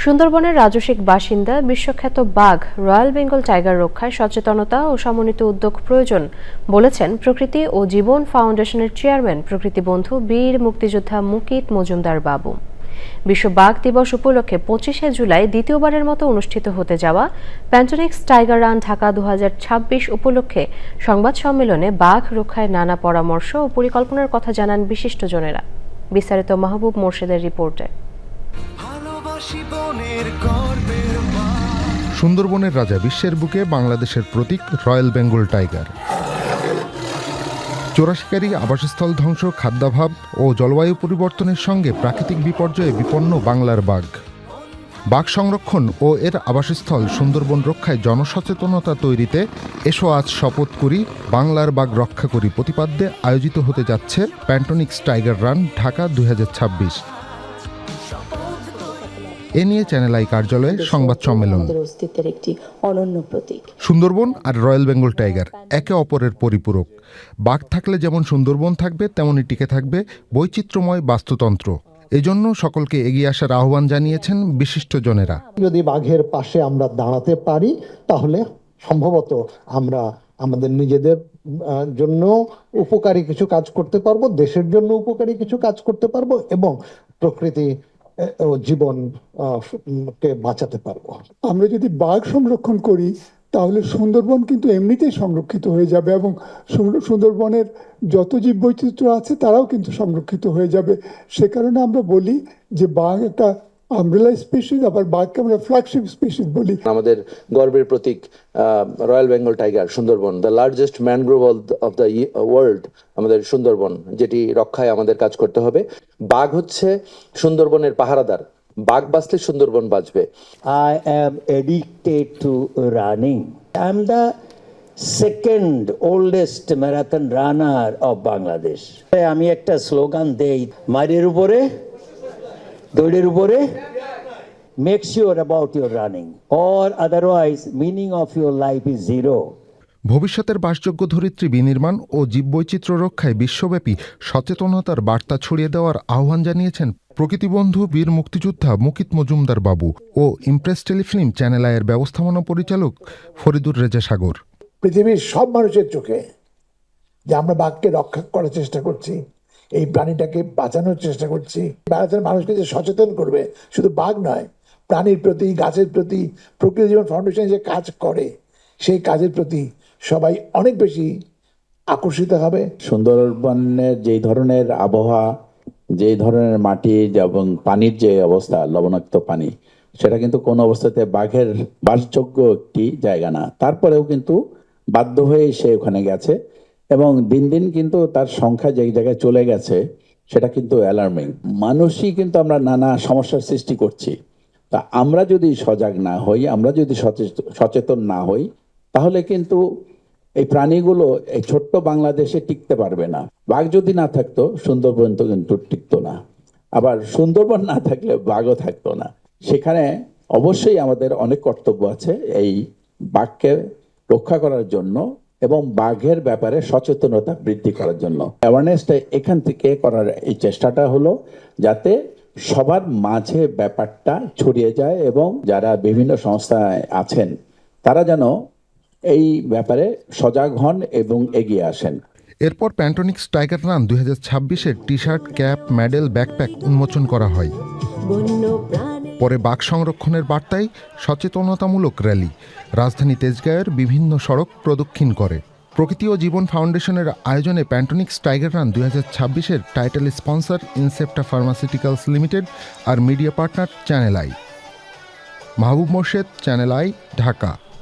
সুন্দরবনের রাজস্বিক বাসিন্দা বিশ্বখ্যাত বাঘ রয়্যাল বেঙ্গল টাইগার রক্ষায় সচেতনতা ও সমন্বিত উদ্যোগ প্রয়োজন বলেছেন প্রকৃতি ও জীবন ফাউন্ডেশনের চেয়ারম্যান প্রকৃতিবন্ধু বীর মুক্তিযোদ্ধা মুকিত মজুমদার বাবু। বিশ্ব বাঘ দিবস উপলক্ষে 25শে জুলাই দ্বিতীয়বারের মতো অনুষ্ঠিত হতে যাওয়া প্যান্টোনিক্স টাইগার রান ঢাকা 2026 উপলক্ষে সংবাদ সম্মেলনে বাঘ রক্ষায় নানা পরামর্শ ও পরিকল্পনার কথা জানান বিশিষ্টজনেরা। বিস্তারিত মাহবুব মোর্শেদের রিপোর্টে। সুন্দরবনের রাজা, বিশ্বের বুকে বাংলাদেশের প্রতীক রয়্যাল বেঙ্গল টাইগার। চোরাশিকারী, আবাসস্থল ধ্বংস, খাদ্যাভাব ও জলবায়ু পরিবর্তনের সঙ্গে প্রাকৃতিক বিপর্যয়ে বিপন্ন বাংলার বাঘ। বাঘ সংরক্ষণ ও এর আবাসস্থল সুন্দরবন রক্ষায় জনসচেতনতা তৈরিতে এসো আজ শপথ করি, বাংলার বাঘ রক্ষা করি প্রতিপাদ্যে আয়োজিত হতে যাচ্ছে প্যান্টোনিক্স টাইগার রান ঢাকা 2026। এ নিয়ে চ্যানেল আই কার্যালয়ে সংবাদ সম্মেলন। সুন্দরবন আর রয়্যাল বেঙ্গল টাইগার একে অপরের পরিপূরক। বাঘ থাকলে যেমন সুন্দরবন থাকবে, তেমনি টিকে থাকবে বৈচিত্র্যময় বাস্তুতন্ত্র। এজন্য সকলকে এগিয়ে আসার আহ্বান জানিয়েছেন বিশিষ্টজনেরা। যদি বাঘের পাশে আমরা দাঁড়াতে পারি, তাহলে সম্ভবত আমরা আমাদের নিজেদের জন্য উপকারী কিছু কাজ করতে পারবো, দেশের জন্য উপকারী কিছু কাজ করতে পারবো এবং প্রকৃতি ও জীবনকে বাঁচাতে পারবো। আমরা যদি বাঘ সংরক্ষণ করি তাহলে সুন্দরবন কিন্তু এমনিতেই সংরক্ষিত হয়ে যাবে এবং সুন্দরবনের যত জীববৈচিত্র্য আছে তারাও কিন্তু সংরক্ষিত হয়ে যাবে। সে কারণে আমরা বলি যে বাঘ একটা আমব্রেলা স্পিসিস, আবার বাঘকে আমরা ফ্ল্যাগশিপ স্পিসিস বলি। আমাদের গর্বের প্রতীক royal Bengal tiger, Sundarbans, the largest mangrove of the world, আমাদের সুন্দরবন, যেটি রক্ষায় আমাদের কাজ করতে হবে। বাঘ হচ্ছে সুন্দরবনের পাহারাদার, বাঘ বাঁচলে সুন্দরবন বাঁচবে। I am addicted to running. I am the second oldest marathon runner of Bangladesh. আমি একটা স্লোগান দেই, মারের উপরে, দৌড়ের উপরে, make sure about your running or otherwise meaning of your life is zero. ভবিষ্যতের বাসযোগ্য ধরিত্রী বিনির্মাণ ও জীববৈচিত্র্য রক্ষায় বিশ্বব্যাপী সচেতনতার বার্তা ছড়িয়ে দেওয়ার আহ্বান জানিয়েছেন প্রকৃতিবন্ধু বীর মুক্তিযোদ্ধা মুকিত মজুমদার বাবু ও ইমপ্রেস টেলিফিল্ম চ্যানেল আইয়ের ব্যবস্থাপনা পরিচালক ফরিদুর রেজা সাগর। পৃথিবীর সব মানুষের চোখে যে আমরা বাঘকে রক্ষা করার চেষ্টা করছি, এই প্রাণীটাকে বাঁচানোর চেষ্টা করছি, মানুষকে যে সচেতন করবে, শুধু বাঘ নয়, প্রাণীর প্রতি, গাছের প্রতি, প্রকৃতি জীবন ফাউন্ডেশন যে কাজ করে সেই কাজের প্রতি সবাই অনেক বেশি আকর্ষিত হবে। সুন্দরবনের যেই ধরনের আবহাওয়া, যেই ধরনের মাটি এবং পানির যে অবস্থা, লবণাক্ত পানি, সেটা কিন্তু কোনো অবস্থাতে বাঘের বাসযোগ্য একটি জায়গা না। তারপরেও কিন্তু বাধ্য হয়ে সে ওখানে গেছে এবং দিন দিন কিন্তু তার সংখ্যা যে জায়গায় চলে গেছে সেটা কিন্তু অ্যালার্মিং। মানুষই কিন্তু আমরা নানা সমস্যার সৃষ্টি করছি। তা আমরা যদি সজাগ না হই, আমরা যদি সচেতন না হই, তাহলে কিন্তু এই প্রাণীগুলো এই ছোট্ট বাংলাদেশে টিকতে পারবে না। বাঘ যদি না থাকতো সুন্দরবন তো কিন্তু টিকতো না, আবার সুন্দরবন না থাকলে বাঘও থাকতো না। সেখানে অবশ্যই আমাদের অনেক কর্তব্য আছে এই বাঘকে রক্ষা করার জন্য এবং বাঘের ব্যাপারে সচেতনতা বৃদ্ধি করার জন্য। অ্যাওয়ারনেসটা এখান থেকে করার এই চেষ্টাটা হলো যাতে সবার মাঝে ব্যাপারটা ছড়িয়ে যায় এবং যারা বিভিন্ন সংস্থায় আছেন তারা যেন এই ব্যাপারে সজাগ হন এবং এগিয়ে আসেন। এরপর প্যান্টোনিক্স টাইগার রান 2026-এর টি-শার্ট, ক্যাপ, মেডেল, ব্যাকপ্যাক উন্মোচন করা হয়। পরে বাঘ সংরক্ষণের বার্তায় সচেতনতামূলক র্যালি রাজধানী তেজগাঁয়ের বিভিন্ন সড়ক প্রদক্ষিণ করে। প্রকৃতি ও জীবন ফাউন্ডেশনের আয়োজনে প্যান্টোনিক্স টাইগার রান 2026-এর title sponsor Incepta pharmaceuticals limited আর media partner channel I. Mahbub Morshed, channel I, Dhaka.